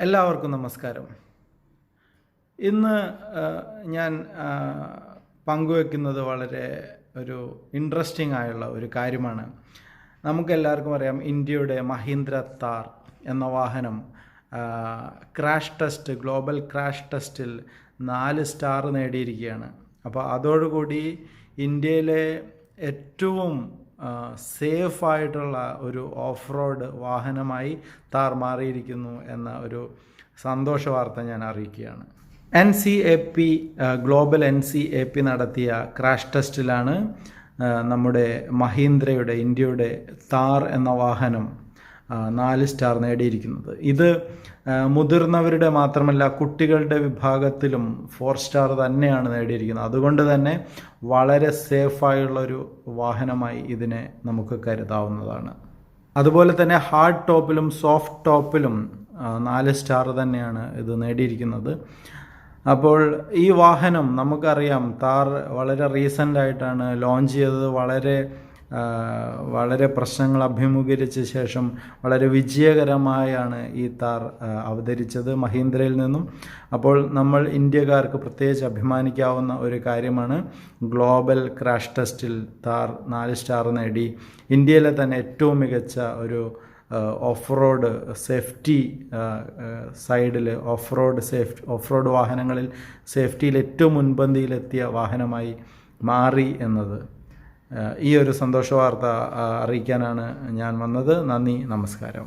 എല്ലാവർക്കും നമസ്കാരം. ഇന്ന് ഞാൻ പങ്കുവെക്കുന്നത് വളരെ ഒരു ഇൻട്രസ്റ്റിംഗ് ആയുള്ള ഒരു കാര്യമാണ്. നമുക്കെല്ലാവർക്കും അറിയാം, ഇന്ത്യയുടെ മഹീന്ദ്ര താർ എന്ന വാഹനം ഗ്ലോബൽ ക്രാഷ് ടെസ്റ്റിൽ 4 സ്റ്റാർ നേടിയിരിക്കുകയാണ്. അപ്പോൾ അതോടുകൂടി ഇന്ത്യയിലെ ഏറ്റവും സേഫായിട്ടുള്ള ഒരു ഓഫ് റോഡ് വാഹനമായി താർ മാറിയിരിക്കുന്നു എന്ന ഒരു സന്തോഷ വാർത്ത ഞാൻ അറിയിക്കുകയാണ്. ഗ്ലോബൽ NCAP നടത്തിയ ക്രാഷ് ടെസ്റ്റിലാണ് നമ്മുടെ മഹീന്ദ്രയുടെ ഇന്ത്യയുടെ താർ എന്ന വാഹനം 4 സ്റ്റാർ നേടിയിരിക്കുന്നത്. ഇത് മുതിർന്നവരുടെ മാത്രമല്ല, കുട്ടികളുടെ വിഭാഗത്തിലും 4 സ്റ്റാർ തന്നെയാണ് നേടിയിരിക്കുന്നത്. അതുകൊണ്ട് തന്നെ വളരെ സേഫായുള്ളൊരു വാഹനമായി ഇതിനെ നമുക്ക് കരുതാവുന്നതാണ്. അതുപോലെ തന്നെ ഹാർഡ് ടോപ്പിലും സോഫ്റ്റ് ടോപ്പിലും 4 സ്റ്റാർ തന്നെയാണ് ഇത് നേടിയിരിക്കുന്നത്. അപ്പോൾ ഈ വാഹനം നമുക്കറിയാം, താർ വളരെ റീസെൻ്റായിട്ടാണ് ലോഞ്ച് ചെയ്തത്. വളരെ പ്രശ്നങ്ങൾ അഭിമുഖീകരിച്ച ശേഷം വളരെ വിജയകരമായാണ് ഈ താർ അവതരിച്ചത് മഹീന്ദ്രയിൽ നിന്നും. അപ്പോൾ നമ്മൾ ഇന്ത്യക്കാർക്ക് പ്രത്യേകിച്ച് അഭിമാനിക്കാവുന്ന ഒരു കാര്യമാണ്, ഗ്ലോബൽ ക്രാഷ് ടെസ്റ്റിൽ താർ 4 സ്റ്റാർ നേടി ഇന്ത്യയിലെ തന്നെ ഏറ്റവും മികച്ച ഒരു ഓഫ് റോഡ് സേഫ്റ്റി സൈഡിൽ ഓഫ് റോഡ് വാഹനങ്ങളിൽ സേഫ്റ്റിയിൽ ഏറ്റവും മുൻപന്തിയിലെത്തിയ വാഹനമായി മാറി എന്നത്, ഈ ഒരു സന്തോഷ വാർത്ത അറിയിക്കാനാണ് ഞാൻ വന്നത്. നന്ദി, നമസ്കാരം.